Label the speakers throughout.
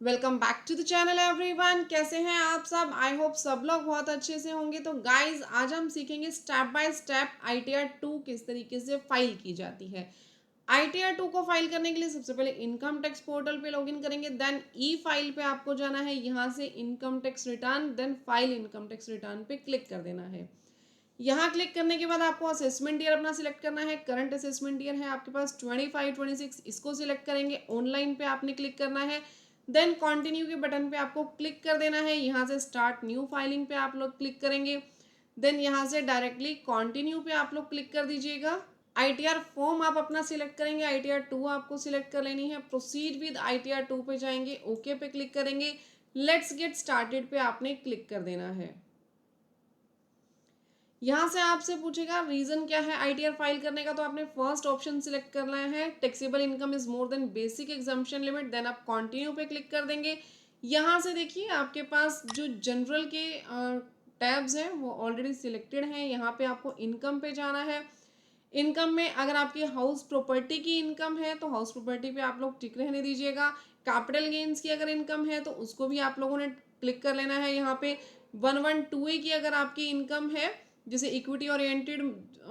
Speaker 1: Welcome back to the channel everyone. कैसे हैं आप सब? आई होप सब लोग बहुत अच्छे से होंगे। तो गाइज आज हम सीखेंगे स्टेप बाय स्टेप आईटीआर 2 किस तरीके से फाइल की जाती है। आईटीआर 2 को फाइल करने के लिए सबसे पहले इनकम टैक्स पोर्टल पे लॉगिन करेंगे, देन ई फाइल पे आपको जाना है, यहाँ से income tax return, then file income tax return पे क्लिक कर देना है। यहाँ क्लिक करने के बाद आपको असेसमेंट ईयर अपना सिलेक्ट करना है। करंट असेसमेंट ईयर है आपके पास 25-26, इसको सिलेक्ट करेंगे। ऑनलाइन पे आपने क्लिक करना है, देन कंटिन्यू के बटन पे आपको क्लिक कर देना है। यहाँ से स्टार्ट न्यू फाइलिंग पे आप लोग क्लिक करेंगे, देन यहाँ से डायरेक्टली कंटिन्यू पे आप लोग क्लिक कर दीजिएगा। आईटीआर फॉर्म आप अपना सिलेक्ट करेंगे, आईटीआर 2 आपको सिलेक्ट कर लेनी है। प्रोसीड विद आईटीआर 2 पे जाएंगे, ओके पे क्लिक करेंगे। लेट्स गेट स्टार्टेड पे आपने क्लिक कर देना है। यहाँ से आपसे पूछेगा रीजन क्या है आईटीआर फाइल करने का, तो आपने फर्स्ट ऑप्शन सिलेक्ट करना है, taxable income is more than basic exemption limit, then आप कंटिन्यू पे क्लिक कर देंगे। यहाँ से देखिए आपके पास जो जनरल के टैब्स हैं वो ऑलरेडी सिलेक्टेड हैं। यहाँ पे आपको इनकम पे जाना है। इनकम में अगर आपकी हाउस प्रॉपर्टी की इनकम है तो हाउस प्रॉपर्टी पे आप लोग टिक रहने दीजिएगा। कैपिटल गेन्स की अगर इनकम है तो उसको भी आप लोगों ने क्लिक कर लेना है। यहाँ पे 112A की अगर आपकी इनकम है, जैसे इक्विटी ओरिएंटेड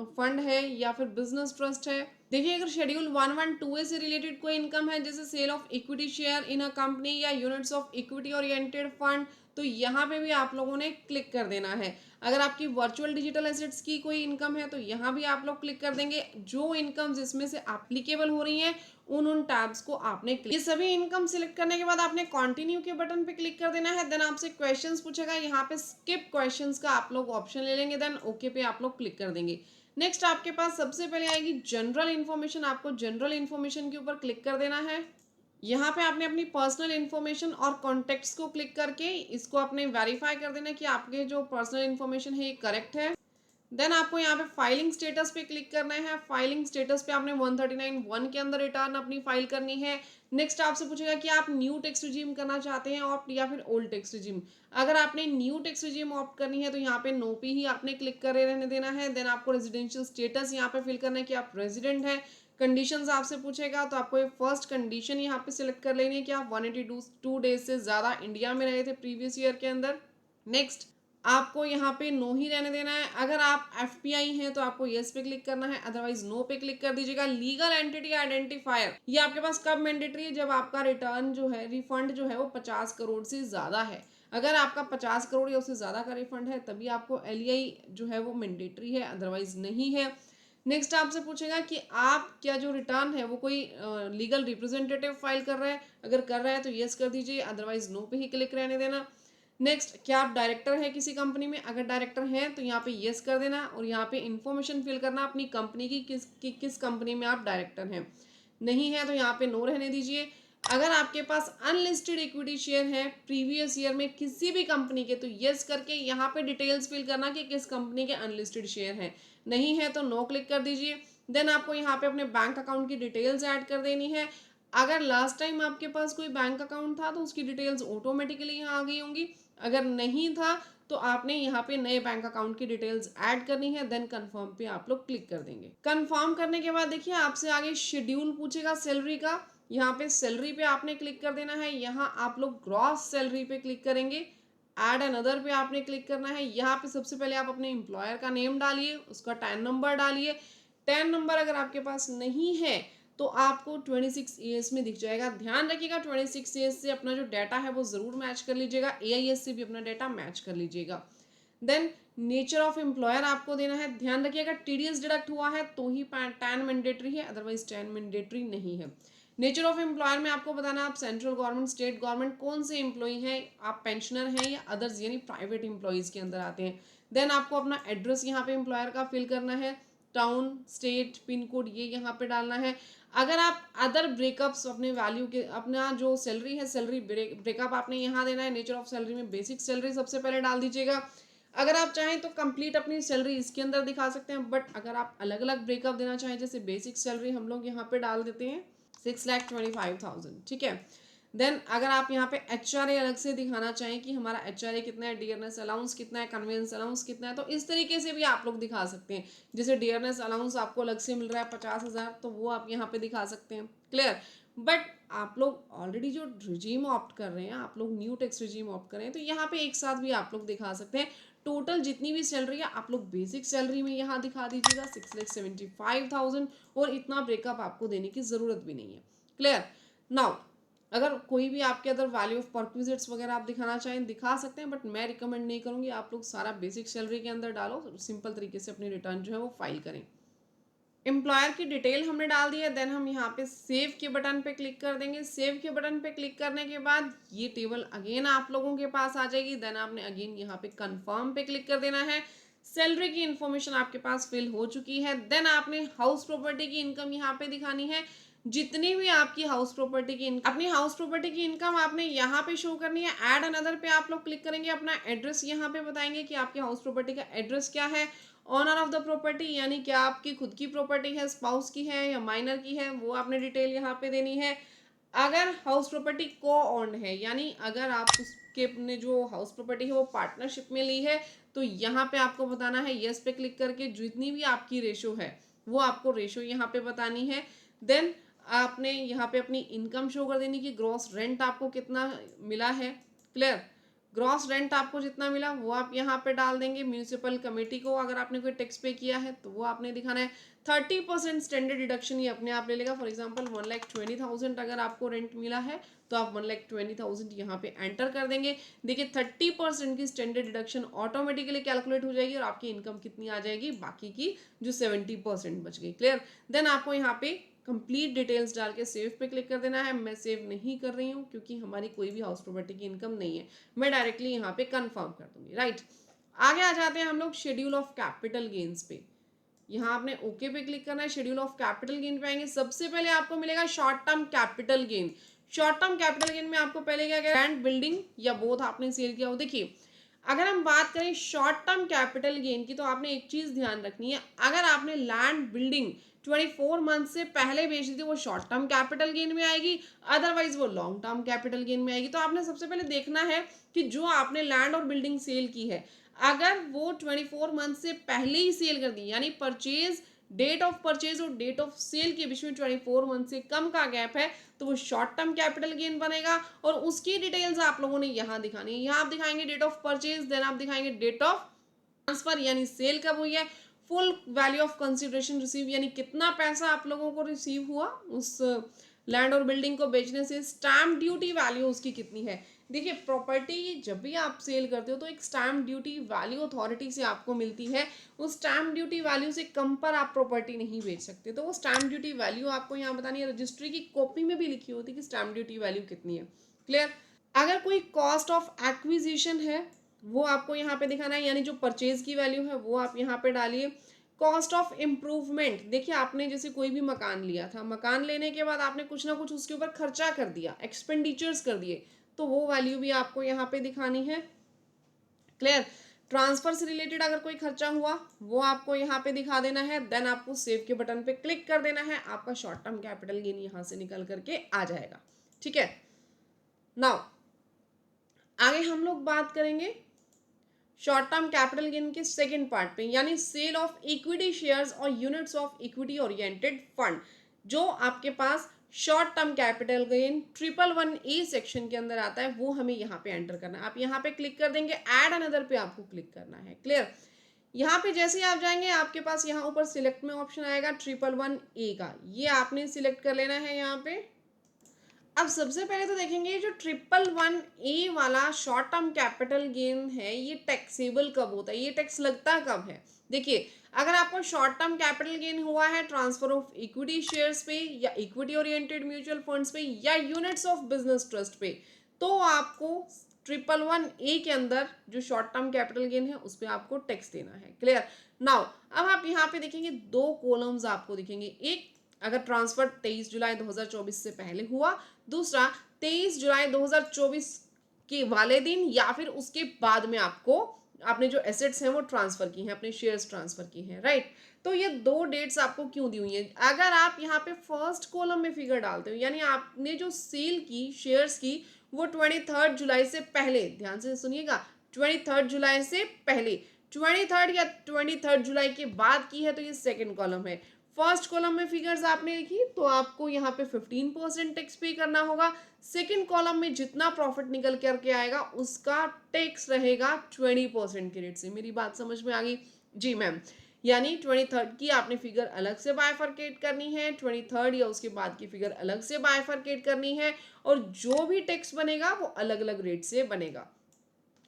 Speaker 1: फंड है या फिर बिजनेस ट्रस्ट है। देखिए अगर शेड्यूल 112A से रिलेटेड कोई इनकम है, जैसे sale of equity share in a company या units of equity oriented fund, तो यहाँ पे भी आप लोगों ने क्लिक कर देना है। अगर आपकी वर्चुअल डिजिटल एसेट्स की कोई इनकम है तो यहाँ भी आप लोग क्लिक कर देंगे। जो इनकम जिसमें से एप्लीकेबल हो रही हैं उन टैब्स को आपने ये सभी इनकम सिलेक्ट करने के बाद आपने कंटिन्यू के बटन पे क्लिक कर देना है। देन आपसे क्वेश्चंस पूछेगा, यहाँ पे स्किप क्वेश्चंस का आप लोग ऑप्शन ले लेंगे, देन ओके पे आप लोग क्लिक कर देंगे। नेक्स्ट आपके पास सबसे पहले आएगी जनरल इन्फॉर्मेशन, आपको जनरल इन्फॉर्मेशन के ऊपर क्लिक कर देना है। यहाँ पे आपने अपनी पर्सनल इन्फॉर्मेशन और कॉन्टेक्ट्स को क्लिक करके इसको आपने वेरीफाई कर देना कि आपके जो पर्सनल इन्फॉर्मेशन है ये करेक्ट है। देन आपको यहाँ पे फाइलिंग स्टेटस पे क्लिक करना है। फाइलिंग स्टेटस पे आपने 139(1) के अंदर रिटर्न अपनी फाइल करनी है। नेक्स्ट आपसे पूछेगा कि आप न्यू टैक्स रिजीम करना चाहते हैं ऑप्ट या फिर ओल्ड टैक्स रिजीम। अगर आपने न्यू टैक्स रिजीम ऑप्ट करनी है तो यहाँ पे नो पे ही आपने क्लिक करे रहने देना है। देन आपको रेजिडेंशियल स्टेटस यहाँ पे फिल करना है कि आप रेजिडेंट हैं। कंडीशंस आपसे पूछेगा तो आपको फर्स्ट कंडीशन यहाँ पे सिलेक्ट कर लेनी है कि आप 182 डेज से ज़्यादा इंडिया में रहे थे प्रीवियस ईयर के अंदर। नेक्स्ट आपको यहाँ पे नो ही रहने देना है। अगर आप एफपीआई हैं तो आपको यस पे क्लिक करना है, अदरवाइज नो पे क्लिक कर दीजिएगा। लीगल एंटिटी आइडेंटिफायर ये आपके पास कब मैंडेटरी है? जब आपका रिटर्न जो है, रिफंड जो है वो 50 करोड़ से ज़्यादा है। अगर आपका 50 करोड़ या उससे ज़्यादा का रिफंड है तभी आपको एलईआई जो है वो मैंडेटरी है, अदरवाइज नहीं है। नेक्स्ट आपसे पूछेगा कि आप क्या जो रिटर्न है वो कोई लीगल रिप्रेजेंटेटिव फाइल कर रहा है, अगर कर रहा है तो यस कर दीजिए, अदरवाइज नो पे ही क्लिक रहने देना। नेक्स्ट क्या आप डायरेक्टर है किसी कंपनी में? अगर डायरेक्टर हैं तो यहाँ पे यस कर देना और यहाँ पे इंफॉर्मेशन फिल करना अपनी कंपनी की, किस कंपनी में आप डायरेक्टर हैं। नहीं है तो यहाँ पे नो रहने दीजिए। अगर आपके पास अनलिस्टेड इक्विटी शेयर है प्रीवियस ईयर में किसी भी कंपनी के, तो यस करके यहाँ पे डिटेल्स फिल करना कि किस कंपनी के अनलिस्टेड शेयर हैं। नहीं है तो नो क्लिक कर दीजिए। देन आपको यहाँ पे अपने बैंक अकाउंट की डिटेल्स ऐड कर देनी है। अगर लास्ट टाइम आपके पास कोई बैंक अकाउंट था तो उसकी डिटेल्स ऑटोमेटिकली यहाँ आ गई होंगी। अगर नहीं था तो आपने यहाँ पे नए बैंक अकाउंट की डिटेल्स ऐड करनी है। देन कंफर्म पे आप लोग क्लिक कर देंगे। कंफर्म करने के बाद देखिए आपसे आगे शेड्यूल पूछेगा सैलरी का। यहाँ पे सैलरी पे आपने क्लिक कर देना है। यहाँ आप लोग ग्रॉस सैलरी पे क्लिक करेंगे। ऐड अनदर पे आपने क्लिक करना है। यहाँ पे सबसे पहले आप अपने एम्प्लॉयर का नेम डालिए, उसका टैन नंबर डालिए। टैन नंबर अगर आपके पास नहीं है तो आपको 26 में दिख जाएगा। ध्यान रखिएगा 26 से अपना जो डाटा है वो ज़रूर मैच कर लीजिएगा, AIS से भी अपना डाटा मैच कर लीजिएगा। देन नेचर ऑफ एम्प्लॉयर आपको देना है। ध्यान रखिएगा TDS डिडक्ट हुआ है तो ही टैन मैंडेटरी है, अदरवाइज टैन मैंडेटरी नहीं है। नेचर ऑफ एम्प्लॉयर में आपको बताना आप सेंट्रल गवर्नमेंट, स्टेट गवर्नमेंट, कौन से एम्प्लॉई हैं, आप पेंशनर हैं या अदर्स यानी प्राइवेट एम्प्लॉयज़ के अंदर आते हैं। देन आपको अपना एड्रेस यहाँ पे एम्प्लॉयर का फिल करना है, टाउन, स्टेट, पिन कोड ये यहाँ पे डालना है। अगर आप अदर ब्रेकअप्स अपने वैल्यू के, अपना जो सैलरी है सैलरी ब्रेकअप आपने यहाँ देना है। नेचर ऑफ सैलरी में बेसिक सैलरी सबसे पहले डाल दीजिएगा। अगर आप चाहें तो कंप्लीट अपनी सैलरी इसके अंदर दिखा सकते हैं, बट अगर आप अलग अलग ब्रेकअप देना चाहें, जैसे बेसिक सैलरी हम लोग यहाँ पे डाल देते हैं 6,25,000, ठीक है। देन अगर आप यहाँ पे HRA अलग से दिखाना चाहें कि हमारा HRA कितना है, डियरनेस अलाउंस कितना है, कन्वेंस अलाउंस कितना है, तो इस तरीके से भी आप लोग दिखा सकते हैं। जैसे डियरनेस अलाउंस आपको अलग से मिल रहा है 50,000, तो वो आप यहाँ पे दिखा सकते हैं। क्लियर? बट आप लोग ऑलरेडी जो रिजीम ऑप्ट कर रहे हैं, आप लोग न्यू टैक्स रिजीम ऑप्ट कर रहे हैं, तो यहाँ पे एक साथ भी आप लोग दिखा सकते हैं। टोटल जितनी भी सैलरी है आप लोग बेसिक सैलरी में यहाँ दिखा दीजिएगा 6,75,000, और इतना ब्रेकअप आपको देने की ज़रूरत भी नहीं है। क्लियर। नाउ अगर कोई भी आपके अदर वैल्यू ऑफ परक्विजिट्स वगैरह आप दिखाना चाहें दिखा सकते हैं, बट मैं रिकमेंड नहीं करूँगी। आप लोग सारा बेसिक सैलरी के अंदर डालो, सिंपल तरीके से अपनी रिटर्न जो है वो फाइल करें। एम्प्लॉयर की डिटेल हमने डाल दी है, देन हम यहाँ पे सेव के बटन पे क्लिक कर देंगे। सेव के बटन पे क्लिक करने के बाद ये टेबल अगेन आप लोगों के पास आ जाएगी। देन आपने अगेन यहाँ पे कंफर्म पे क्लिक कर देना है। सैलरी की इन्फॉर्मेशन आपके पास फिल हो चुकी है। देन आपने हाउस प्रॉपर्टी की इनकम यहाँ पे दिखानी है। जितनी भी आपकी हाउस प्रॉपर्टी की अपनी हाउस प्रॉपर्टी की इनकम आपने यहाँ पे शो करनी है। ऐड अनदर पे आप लोग क्लिक करेंगे, अपना एड्रेस यहाँ पे बताएंगे कि आपकी हाउस प्रॉपर्टी का एड्रेस क्या है। ऑनर ऑफ द प्रॉपर्टी यानी क्या आपकी खुद की प्रॉपर्टी है, स्पाउस की है या माइनर की है, वो आपने डिटेल यहाँ पे देनी है। अगर हाउस प्रॉपर्टी को ऑन्ड है, यानी अगर आप उसके अपने जो हाउस प्रॉपर्टी है वो पार्टनरशिप में ली है, तो यहाँ पे आपको बताना है यस पे क्लिक करके जितनी भी आपकी रेशो है वो आपको रेशो यहाँ पे बतानी है। देन आपने यहाँ पे अपनी इनकम शो कर देनी कि ग्रॉस रेंट आपको कितना मिला है। क्लियर। ग्रॉस रेंट आपको जितना मिला वो आप यहाँ पे डाल देंगे। म्यूनिसिपल कमेटी को अगर आपने कोई टैक्स पे किया है तो वो आपने दिखाना है। 30% स्टैंडर्ड डिडक्शन ये अपने आप ले लेगा। फॉर एग्जांपल 1,20,000 अगर आपको रेंट मिला है तो आप 1,20,000 यहाँ पे एंटर कर देंगे। देखिए 30% की स्टैंडर्ड डिडक्शन ऑटोमेटिकली कैलकुलेट हो जाएगी और आपकी इनकम कितनी आ जाएगी, बाकी की जो 70% बच गई। क्लियर। देन आपको यहाँ पे कंप्लीट डिटेल्स डाल के सेव पे क्लिक कर देना है। मैं सेव नहीं कर रही हूँ क्योंकि हमारी कोई भी हाउस प्रॉपर्टी की इनकम नहीं है, मैं डायरेक्टली यहाँ पे कंफर्म कर दूंगी। राइट। आगे आ जाते हैं हम लोग शेड्यूल ऑफ कैपिटल गेन्स पे। यहाँ आपने ओके पे क्लिक करना है। शेड्यूल ऑफ कैपिटल गेन पे आएंगे। सबसे पहले आपको मिलेगा short term capital gain. Short term capital gain में आपको पहले क्या क्या लैंड बिल्डिंग या बोथ आपने सेल किया हो। देखिए अगर हम बात करें शॉर्ट टर्म कैपिटल गेन की, तो आपने एक चीज ध्यान रखनी है, अगर आपने लैंड बिल्डिंग 24 मंथ से पहले बेच दी थी वो शॉर्ट टर्म कैपिटल गेन में आएगी, अदरवाइज वो लॉन्ग टर्म कैपिटल गेन में आएगी। तो आपने सबसे पहले देखना है कि जो आपने लैंड और बिल्डिंग सेल की है, अगर वो 24 मंथ से पहले ही सेल कर दी, यानी परचेज डेट ऑफ परचेज और डेट ऑफ सेल के बीच में 24 मंथ से कम का गैप है, तो वो शॉर्ट टर्म कैपिटल गेन बनेगा। और उसकी डिटेल्स आप लोगों ने यहाँ दिखानी है। यहाँ आप दिखाएंगे डेट ऑफ परचेज, देन आप दिखाएंगे डेट ऑफ ट्रांसफर यानी सेल कब हुई है, full value of consideration receive यानी कितना पैसा आप लोगों को रिसीव हुआ उस लैंड और बिल्डिंग को बेचने से, स्टैम्प ड्यूटी वैल्यू उसकी कितनी है। देखिए प्रॉपर्टी जब भी आप सेल करते हो तो एक स्टैम्प ड्यूटी वैल्यू अथॉरिटी से आपको मिलती है। उस स्टैम्प ड्यूटी वैल्यू से कम पर आप प्रॉपर्टी नहीं बेच सकते, तो वो स्टैम्प ड्यूटी वैल्यू आपको यहाँ बतानी है। रजिस्ट्री की कॉपी में भी लिखी होती है कि स्टैम्प ड्यूटी वैल्यू कितनी है। क्लियर। अगर कोई कॉस्ट ऑफ एक्विजिशन है वो आपको यहाँ पे दिखाना है, यानी जो परचेज की वैल्यू है वो आप यहाँ पे डालिए। कॉस्ट ऑफ इम्प्रूवमेंट, देखिए आपने जैसे कोई भी मकान लिया था, मकान लेने के बाद आपने कुछ ना कुछ उसके ऊपर खर्चा कर दिया, एक्सपेंडिचर्स कर दिए, तो वो वैल्यू भी आपको यहाँ पे दिखानी है। क्लियर। ट्रांसफर से रिलेटेड अगर कोई खर्चा हुआ वो आपको यहाँ पे दिखा देना है। देन आपको सेव के बटन पे क्लिक कर देना है, आपका शॉर्ट टर्म कैपिटल गेन यहाँ से निकल करके आ जाएगा। ठीक है। नाउ आगे हम लोग बात करेंगे शॉर्ट टर्म कैपिटल गेन के सेकंड पार्ट पे, यानी सेल ऑफ इक्विटी शेयर्स और units of equity oriented fund. जो आपके पास short term capital gain 111A section के अंदर आता है वो हमें यहाँ पे एंटर करना है। आप यहाँ पे क्लिक कर देंगे, ऐड अनदर पे आपको क्लिक करना है। क्लियर। यहाँ पे जैसे ही आप जाएंगे आपके पास यहाँ ऊपर सिलेक्ट में ऑप्शन आएगा 111A का, ये आपने सिलेक्ट कर लेना है यहाँ पे। अब सबसे पहले तो देखेंगे जो 111A वाला शॉर्ट टर्म कैपिटल गेन है ये टैक्सेबल कब होता है, ये टैक्स लगता कब है। देखिए अगर आपको शॉर्ट टर्म कैपिटल गेन हुआ है ट्रांसफर ऑफ इक्विटी शेयर्स पे या इक्विटी ओरिएंटेड म्यूचुअल फंड्स पे या यूनिट्स ऑफ बिजनेस ट्रस्ट पे, तो आपको 111A के अंदर जो शॉर्ट टर्म कैपिटल गेन है उस पर आपको टैक्स देना है। क्लियर। नाउ अब आप यहाँ पे देखेंगे दो कॉलम्स आपको दिखेंगे, एक अगर ट्रांसफर 23 जुलाई 2024 से पहले हुआ, दूसरा 23 जुलाई 2024 के वाले दिन या फिर उसके बाद में आपको आपने जो एसेट्स हैं वो ट्रांसफर की हैं, अपने शेयर्स ट्रांसफर की हैं। राइट। तो ये दो डेट्स आपको क्यों दी हुई हैं। अगर आप यहाँ पे फर्स्ट कॉलम में फिगर डालते हो, यानी आपने जो सेल की शेयर्स की वो 23 जुलाई से पहले, ध्यान से सुनिएगा, 23 जुलाई से पहले, 23 या 23 जुलाई के बाद की है तो ये सेकेंड कॉलम है। फर्स्ट कॉलम में फिगर्स आपने लिखी तो आपको यहाँ पे 15% टैक्स पे करना होगा। सेकंड कॉलम में जितना प्रॉफिट निकल करके आएगा उसका टैक्स रहेगा 20% के रेट से। मेरी बात समझ में आ गई? जी मैम। यानी 23rd की आपने फिगर अलग से बायफरकेट करनी है, 23rd या उसके बाद की फिगर अलग से बायफरकेट करनी है, और जो भी टैक्स बनेगा वो अलग अलग रेट से बनेगा।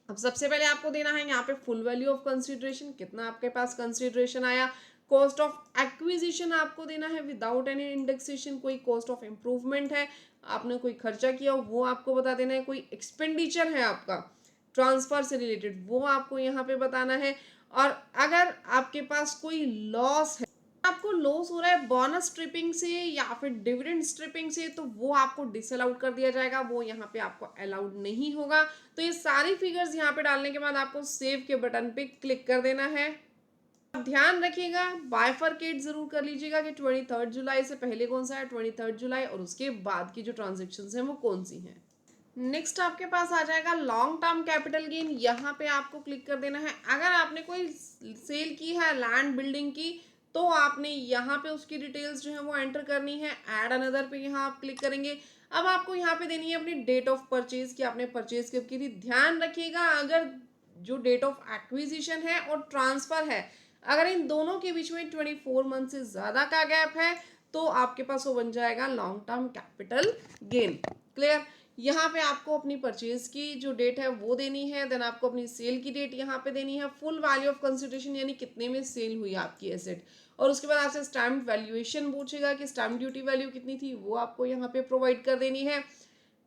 Speaker 1: अब सबसे पहले आपको देना है यहाँ पे फुल वैल्यू ऑफ कंसीडरेशन, कितना आपके पास कंसीडरेशन आया। कॉस्ट ऑफ एक्विजिशन आपको देना है विदाउट एनी इंडेक्सेशन। कोई कॉस्ट ऑफ इम्प्रूवमेंट है, आपने कोई खर्चा किया हो वो आपको बता देना है। कोई एक्सपेंडिचर है आपका ट्रांसफर से रिलेटेड वो आपको यहाँ पे बताना है। और अगर आपके पास कोई लॉस है, आपको लॉस हो रहा है बोनस स्ट्रिपिंग से या फिर डिविडेंड स्ट्रिपिंग से, तो वो आपको डिसअलाउड कर दिया जाएगा, वो यहाँ पे आपको अलाउड नहीं होगा। तो ये सारी फिगर्स यहाँ पे डालने के बाद आपको सेव के बटन पे क्लिक कर देना है। अब ध्यान रखिएगा बाइफरकेट जरूर कर लीजिएगा कि 23rd जुलाई से पहले कौन सा है 23rd जुलाई, और उसके बाद की जो ट्रांजेक्शन है वो कौन सी है। नेक्स्ट आपके पास आ जाएगा लॉन्ग टर्म कैपिटल गेन। यहाँ पे आपको क्लिक कर देना है। अगर आपने कोई सेल की है लैंड बिल्डिंग की, तो आपने यहाँ पे उसकी डिटेल्स जो है वो एंटर करनी है। ऐड अनदर पे यहाँ आप क्लिक करेंगे। अब आपको यहाँ पे देनी है अपनी डेट ऑफ परचेज की आपने परचेज कब की थी। ध्यान रखिएगा अगर जो डेट ऑफ एक्विजिशन है और ट्रांसफर है, अगर इन दोनों के बीच में 24 मंथ से ज्यादा का गैप है तो आपके पास वो बन जाएगा long term capital gain. Clear? यहाँ पे आपको अपनी परचेज की जो डेट है वो देनी है, देन आपको अपनी सेल की डेट यहाँ पे देनी है, फुल वैल्यू ऑफ कंसिडरेशन यानी कितने में सेल हुई आपकी एसेट, और उसके बाद आपसे स्टैम्प वैल्यूएशन पूछेगा कि स्टैम्प ड्यूटी वैल्यू कितनी थी, वो आपको यहाँ पे प्रोवाइड कर देनी है।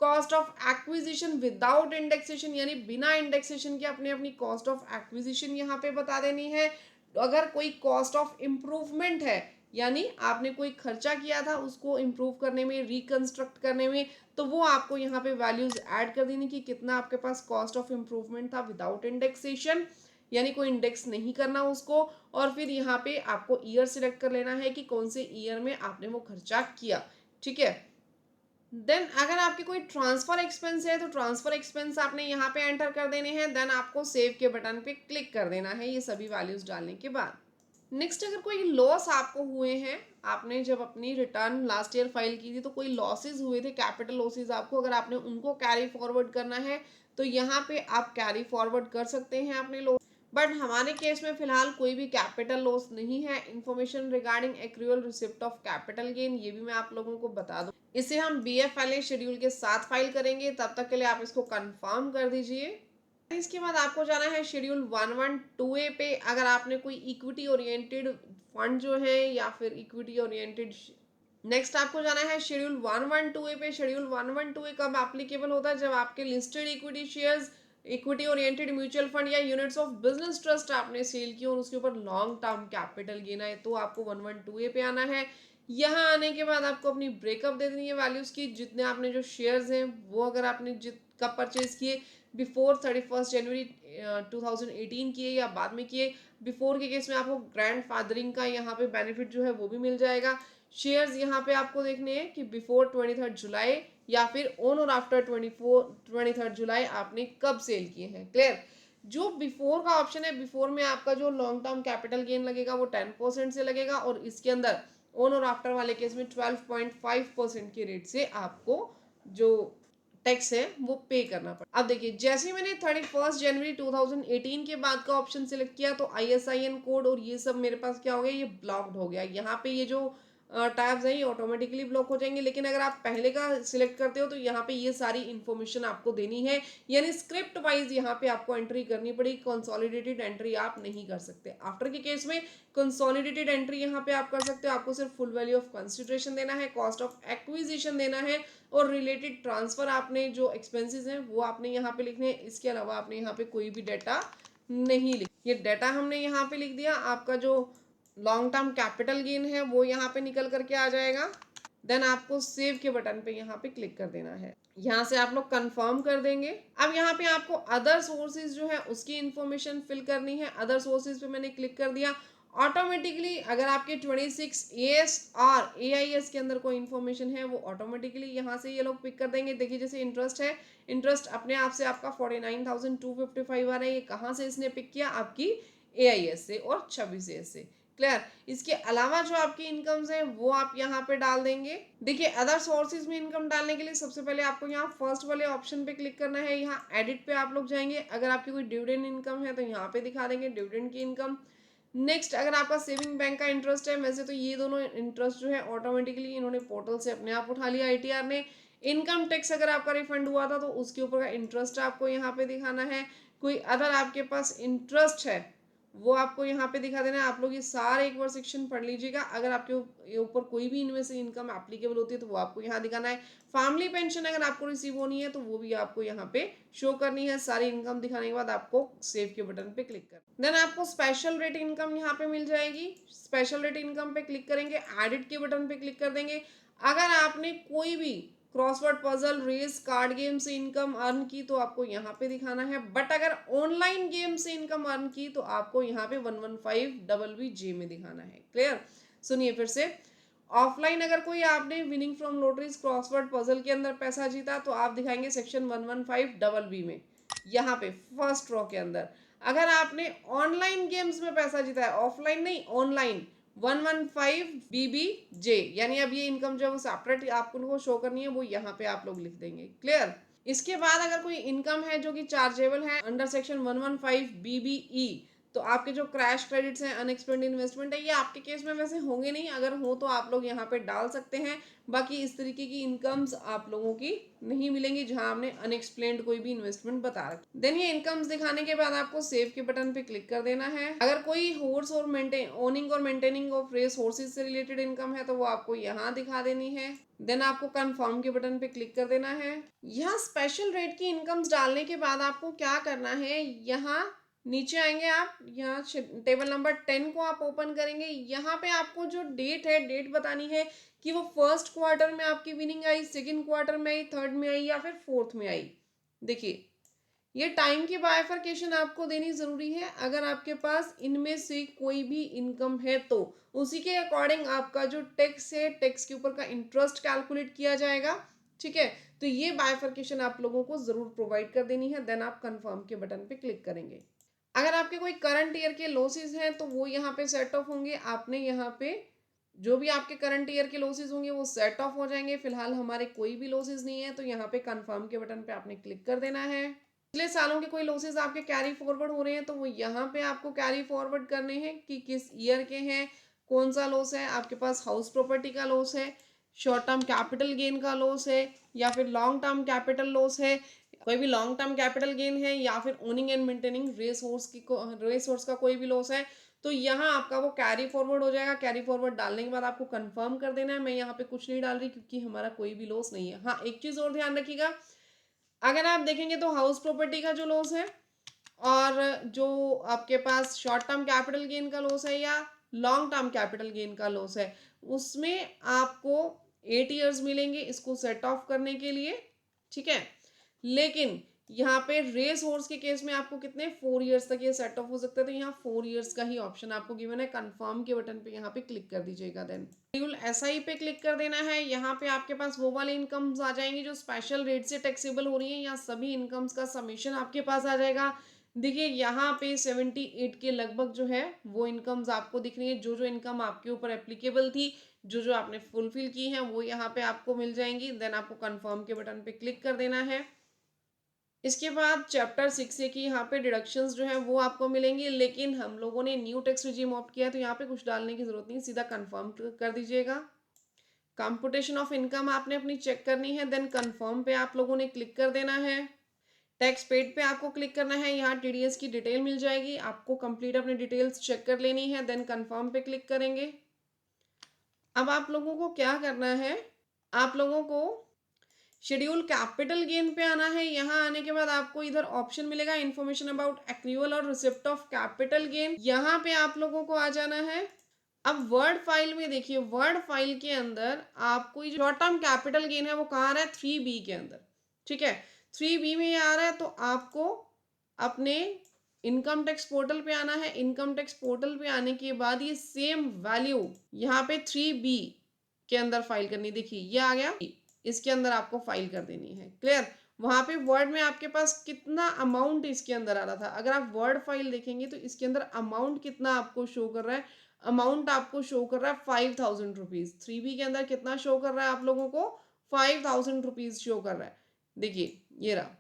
Speaker 1: Cost of acquisition without indexation यानी बिना इंडेक्सेशन के अपने अपनी कॉस्ट ऑफ एक्विजिशन यहाँ पे बता देनी है। अगर कोई कॉस्ट ऑफ इम्प्रूवमेंट है यानी आपने कोई खर्चा किया था उसको इम्प्रूव करने में, रिकंस्ट्रक्ट करने में, तो वो आपको यहाँ पे वैल्यूज ऐड कर देनी कि कितना आपके पास कॉस्ट ऑफ इम्प्रूवमेंट था विदाउट इंडेक्सेशन, यानी कोई इंडेक्स नहीं करना उसको। और फिर यहाँ पे आपको ईयर सिलेक्ट कर लेना है कि कौन से ईयर में आपने वो खर्चा किया। ठीक है। देन अगर आपके कोई ट्रांसफर एक्सपेंस है तो ट्रांसफर एक्सपेंस आपने यहाँ पे एंटर कर देने हैं। देन आपको सेव के बटन पे क्लिक कर देना है ये सभी वैल्यूज डालने के बाद। नेक्स्ट अगर कोई लॉस आपको हुए हैं, आपने जब अपनी रिटर्न लास्ट ईयर फाइल की थी तो कोई लॉसेज हुए थे, कैपिटल लॉसेज आपको, अगर आपने उनको कैरी फॉरवर्ड करना है तो यहाँ पे आप कैरी फॉरवर्ड कर सकते हैं अपने लॉस। बट हमारे केस में फिलहाल कोई भी कैपिटल लॉस नहीं है। Information regarding accrual receipt of capital gain ये भी मैं आप लोगों को बता दूं, इसे हम BFLA शेड्यूल के साथ फाइल करेंगे, तब तक के लिए आप इसको कंफर्म कर दीजिए। इसके बाद आपको जाना है शेड्यूल 112A पे। अगर आपने कोई इक्विटी ओरिएंटेड फंड जो है या फिर इक्विटी ओरिएंटेड, नेक्स्ट आपको जाना है शेड्यूल 112A पे। शेड्यूल 112A कब एप्लीकेबल होता है? जब आपके listed equity shares, equity oriented mutual fund या यूनिट्स ऑफ बिजनेस ट्रस्ट आपने सेल की और उसके ऊपर लॉन्ग टर्म कैपिटल गेन है, तो आपको 112A पे आना है। यहाँ आने के बाद आपको अपनी ब्रेकअप दे देनी है वैल्यूज की, जितने आपने जो शेयर्स हैं वो अगर आपने कब परचेज किए, बिफोर 31 जनवरी 2018 किए या बाद में किए। बिफोर के केस में आपको ग्रैंड फादरिंग का यहाँ पे बेनिफिट जो है वो भी मिल जाएगा। शेयर्स यहाँ पे आपको देखने हैं कि बिफोर 23rd जुलाई या फिर ऑन और आफ्टर 23rd जुलाई आपने कब सेल किए हैं। क्लियर? जो बिफोर का ऑप्शन है, बिफोर में आपका जो लॉन्ग टर्म कैपिटल गेन लगेगा वो 10% से लगेगा, और इसके अंदर ऑन और आफ्टर वाले केस में 12.5% के रेट से आपको जो टैक्स है वो पे करना पड़ा। अब देखिए जैसे मैंने 31 जनवरी 2018 के बाद का ऑप्शन सिलेक्ट किया तो ISIN कोड और ये सब मेरे पास क्या हो गया, ये ब्लॉक्ड हो गया। यहाँ पे ये जो टैब्स हैं ये ऑटोमेटिकली ब्लॉक हो जाएंगे, लेकिन अगर आप पहले का सिलेक्ट करते हो तो यहाँ पे ये सारी इन्फॉर्मेशन आपको देनी है, यानी स्क्रिप्ट वाइज यहाँ पे आपको एंट्री करनी पड़ेगी। कंसोलिडेटेड एंट्री आप नहीं कर सकते। आफ्टर के केस में कंसोलिडेटेड एंट्री यहाँ पे आप कर सकते हो। आपको सिर्फ फुल वैल्यू ऑफ कंसिडरेशन देना है, कॉस्ट ऑफ एक्विजिशन देना है, और रिलेटेड ट्रांसफर आपने जो एक्सपेंसेस हैं वो आपने यहाँ पे लिखने हैं। इसके अलावा आपने यहाँ पे कोई भी डाटा नहीं लिख, ये डाटा हमने यहाँ पे लिख दिया। आपका जो लॉन्ग टर्म कैपिटल गेन है वो यहाँ पे निकल करके आ जाएगा। देन आपको सेव के बटन पे यहाँ पे क्लिक कर देना है। यहाँ से आप लोग कंफर्म कर देंगे। अब यहाँ पे आपको अदर सोर्सेज जो है उसकी इंफॉर्मेशन फिल करनी है। अदर सोर्सेज पे मैंने क्लिक कर दिया। ऑटोमेटिकली अगर आपके 26 AS और AIS के अंदर कोई इन्फॉर्मेशन है वो ऑटोमेटिकली यहाँ से ये लोग पिक कर देंगे। देखिए जैसे इंटरेस्ट है, इंटरेस्ट अपने आप से आपका 49,255 आ रहा है। ये कहाँ से इसने पिक किया? आपकी AIS से और 26 AS से। क्लियर। इसके अलावा जो आपकी इनकम्स है वो आप यहाँ पे डाल देंगे। देखिए अदर सोर्सेज में इनकम डालने के लिए सबसे पहले आपको यहाँ फर्स्ट वाले ऑप्शन पे क्लिक करना है, यहाँ एडिट पे आप लोग जाएंगे। अगर आपकी कोई डिविडेंड इनकम है तो यहाँ पे दिखा देंगे डिविडेंड की इनकम। नेक्स्ट अगर आपका सेविंग बैंक का इंटरेस्ट है, वैसे तो ये दोनों इंटरेस्ट जो है ऑटोमेटिकली इन्होंने पोर्टल से अपने आप उठा लिया आईटीआर ने। इनकम टैक्स अगर आपका रिफंड हुआ था तो उसके ऊपर का इंटरेस्ट आपको यहाँ पे दिखाना है। कोई अदर आपके पास इंटरेस्ट है वो आपको यहाँ पे दिखा देना है। आप लोग ये सारे एक बार सेक्शन पढ़ लीजिएगा। अगर आपके ऊपर कोई भी इनमें से इनकम एप्लीकेबल होती है तो वो आपको यहाँ दिखाना है। फैमिली पेंशन अगर आपको रिसीव होनी है तो वो भी आपको यहाँ पे शो करनी है। सारी इनकम दिखाने के बाद आपको सेव के बटन पे क्लिक कर देन आपको स्पेशल रेट इनकम यहाँ पे मिल जाएगी। स्पेशल रेट इनकम पे क्लिक करेंगे, एडिट के बटन पे क्लिक कर देंगे। अगर आपने कोई भी crossword puzzle race card game से इनकम अर्न की तो आपको यहाँ पे दिखाना है। बट अगर ऑनलाइन गेम से इनकम अर्न की तो आपको यहाँ पे 115 में दिखाना है। क्लियर। सुनिए फिर से। ऑफलाइन अगर कोई आपने winning from lotteries crossword puzzle के अंदर पैसा जीता तो आप दिखाएंगे सेक्शन 115 में, यहाँ पे फर्स्ट रो के अंदर। अगर आपने ऑनलाइन गेम्स में पैसा जीता है, ऑफलाइन नहीं ऑनलाइन, 115 यानी अब ये इनकम जो सेपरेट आपको शो करनी है वो यहाँ पे आप लोग लिख देंगे। क्लियर। इसके बाद अगर कोई इनकम है जो कि चार्जेबल है अंडर सेक्शन 115 तो आपके जो क्रैश क्रेडिट्स हैं, अनएक्सपेक्टेड इन्वेस्टमेंट है, ये आपके केस में वैसे होंगे नहीं। अगर हो तो आप लोग यहाँ पे डाल सकते हैं। बाकी इस तरीके की इनकम्स आप लोगों की नहीं मिलेंगी जहां आपने अनएक्सप्लेन्ड कोई भी इन्वेस्टमेंट बता रखी। देन ये इनकम्स दिखाने के बाद आपको सेव के बटन पे क्लिक कर देना है। अगर कोई हॉर्स और ओनिंग और मेंटेनिंग ऑफ रेस हॉर्सेज से रिलेटेड इनकम है तो वो आपको यहाँ दिखा देनी है। देन आपको कंफर्म के बटन पे क्लिक कर देना है। यहाँ स्पेशल रेट की इनकम्स डालने के बाद आपको क्या करना है, यहाँ नीचे आएंगे आप, यहाँ टेबल नंबर 10 को आप ओपन करेंगे। यहाँ पे आपको जो डेट है, डेट बतानी है कि वो फर्स्ट क्वार्टर में आपकी विनिंग आई, सेकंड क्वार्टर में आई, थर्ड में आई या फिर फोर्थ में आई। देखिए ये टाइम की बाइफरकेशन आपको देनी जरूरी है। अगर आपके पास इनमें से कोई भी इनकम है तो उसी के अकॉर्डिंग आपका जो टैक्स है, टैक्स के ऊपर का इंटरेस्ट कैलकुलेट किया जाएगा। ठीक है, तो ये बाइफरकेशन आप लोगों को जरूर प्रोवाइड कर देनी है। देन आप कंफर्म के बटन पे क्लिक करेंगे। अगर आपके कोई करंट ईयर के लॉसेस हैं तो वो यहाँ पे सेट ऑफ होंगे। आपने यहाँ पे जो भी आपके करंट ईयर के लॉसेस होंगे वो सेट ऑफ हो जाएंगे। फिलहाल हमारे कोई भी लॉसेस नहीं है तो यहाँ पे कंफर्म के बटन पे आपने क्लिक कर देना है। पिछले सालों के कोई लॉसेस आपके कैरी फॉरवर्ड हो रहे हैं तो वो यहाँ पे आपको कैरी फॉरवर्ड करने हैं कि किस ईयर के हैं, कौन सा लॉस है। आपके पास हाउस प्रॉपर्टी का लॉस है, शॉर्ट टर्म कैपिटल गेन का लॉस है या फिर लॉन्ग टर्म कैपिटल लॉस है, कोई भी लॉन्ग टर्म कैपिटल गेन है या फिर owning and maintaining race horse का कोई भी लॉस है तो यहाँ आपका वो कैरी फॉरवर्ड हो जाएगा। कैरी फॉरवर्ड डालने के बाद आपको कंफर्म कर देना है। मैं यहाँ पे कुछ नहीं डाल रही क्योंकि हमारा कोई भी लॉस नहीं है। हाँ एक चीज और ध्यान रखिएगा, अगर आप देखेंगे तो हाउस प्रॉपर्टी का जो लॉस है और जो आपके पास शॉर्ट टर्म कैपिटल गेन का लॉस है या लॉन्ग टर्म कैपिटल गेन का लॉस है उसमें आपको 8 ईयर्स मिलेंगे इसको सेट ऑफ करने के लिए। ठीक है, लेकिन यहाँ पे रेस हॉर्स के केस में आपको कितने 4 ईयर्स तक ये सेट ऑफ हो सकता है। तो यहाँ 4 ईयर्स का ही ऑप्शन आपको गिवन है। कंफर्म के बटन पे यहाँ पे क्लिक कर दीजिएगा। देन शेड्यूल एसआई पे क्लिक कर देना है। यहाँ पे आपके पास वो वाली इनकम्स आ जाएंगी जो स्पेशल रेट से टैक्सेबल हो रही है। यहाँ सभी इनकम्स का समीशन आपके पास आ जाएगा। देखिए यहाँ पे 78 के लगभग जो है वो इनकम्स आपको दिख रही है। जो जो इनकम आपके ऊपर एप्लीकेबल थी, जो जो आपने फुलफिल की है वो यहाँ पे आपको मिल जाएंगी। देन आपको कंफर्म के बटन पे क्लिक कर देना है। इसके बाद चैप्टर 6 की यहाँ पे डिडक्शंस जो है वो आपको मिलेंगी, लेकिन हम लोगों ने न्यू टैक्स रिजीम ऑप्ट किया है तो यहाँ पे कुछ डालने की जरूरत नहीं, सीधा कंफर्म कर दीजिएगा। कंप्यूटेशन ऑफ इनकम आपने अपनी चेक करनी है। देन कंफर्म पे आप लोगों ने क्लिक कर देना है। टैक्स पेड पे आपको क्लिक करना है। यहाँ टीडीएस की डिटेल मिल जाएगी, आपको कंप्लीट अपनी डिटेल्स चेक कर लेनी है। देन कंफर्म पे क्लिक करेंगे। अब आप लोगों को क्या करना है, आप लोगों को शेड्यूल कैपिटल गेन पे आना है। यहाँ आने के बाद आपको इधर ऑप्शन मिलेगा इन्फॉर्मेशन अबाउट एक्रूअल और रिसिप्ट ऑफ कैपिटल गेन, यहाँ पे आप लोगों को आ जाना है। अब वर्ड फाइल में देखिए, वर्ड फाइल के अंदर आपको जो शॉर्ट टर्म कैपिटल गेन है वो कहाँ आ रहा है, 3B के अंदर। ठीक है, 3B में ये आ रहा है तो आपको अपने इनकम टैक्स पोर्टल पे आना है। इनकम टैक्स पोर्टल पे आने के बाद ये सेम वैल्यू यहाँ पे 3B के अंदर फाइल करनी। देखिए ये आ गया, इसके अंदर आपको फाइल कर देनी है। क्लियर। वहां पे वर्ड में आपके पास कितना अमाउंट इसके अंदर आ रहा था, अगर आप वर्ड फाइल देखेंगे तो इसके अंदर अमाउंट कितना आपको शो कर रहा है, अमाउंट आपको शो कर रहा है 5,000 रुपीज। 3B के अंदर कितना शो कर रहा है आप लोगों को? 5,000 रुपीज शो कर रहा है। देखिए ये रहा,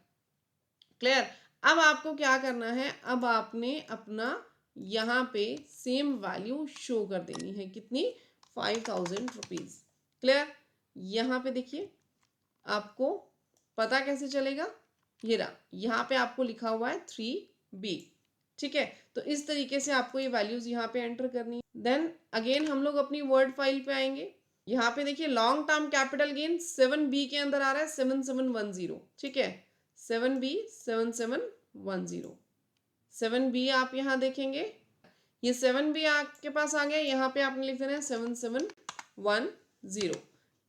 Speaker 1: क्लियर। अब आपको क्या करना है, अब आपने अपना यहाँ पे सेम वैल्यू शो कर देनी है, कितनी? 5,000 रुपीज, क्लियर। यहाँ पे देखिए आपको पता कैसे चलेगा, ये रहा, यहाँ पे आपको लिखा हुआ है 3B, ठीक है। तो इस तरीके से आपको ये वैल्यूज यहाँ पे एंटर करनी है। देन अगेन हम लोग अपनी वर्ड फाइल पे आएंगे। यहाँ पे देखिए long term capital gain 7B के अंदर आ रहा है 7710, ठीक है। 7B 7710, 7B आप यहाँ देखेंगे, ये 7B आपके पास आ गया, यहाँ पे आपने लिख देना है 7710,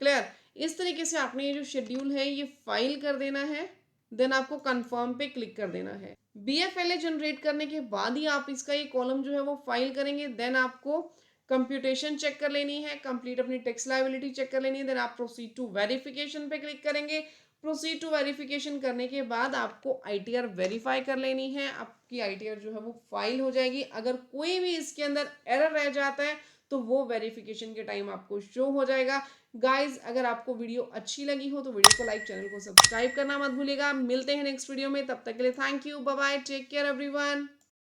Speaker 1: क्लियर। इस तरीके से आपने ये जो शेड्यूल है ये फाइल कर देना है। देन आपको कंफर्म पे क्लिक कर देना है। BFLA जनरेट करने के बाद ही आप इसका ये कॉलम जो है वो फाइल करेंगे। देन आपको कंप्यूटेशन चेक कर लेनी है, कंप्लीट अपनी टैक्स लायबिलिटी चेक कर लेनी है। देन आप प्रोसीड टू वेरिफिकेशन पे क्लिक करेंगे। प्रोसीड टू वेरिफिकेशन करने के बाद आपको ITR वेरीफाई कर लेनी है, आपकी ITR जो है वो फाइल हो जाएगी। अगर कोई भी इसके अंदर एरर रह जाता है तो वो वेरिफिकेशन के टाइम आपको शो हो जाएगा। गाइज अगर आपको वीडियो अच्छी लगी हो तो वीडियो को लाइक, चैनल को सब्सक्राइब करना मत भूलिएगा। मिलते हैं नेक्स्ट वीडियो में, तब तक के लिए thank you, bye bye, take care everyone.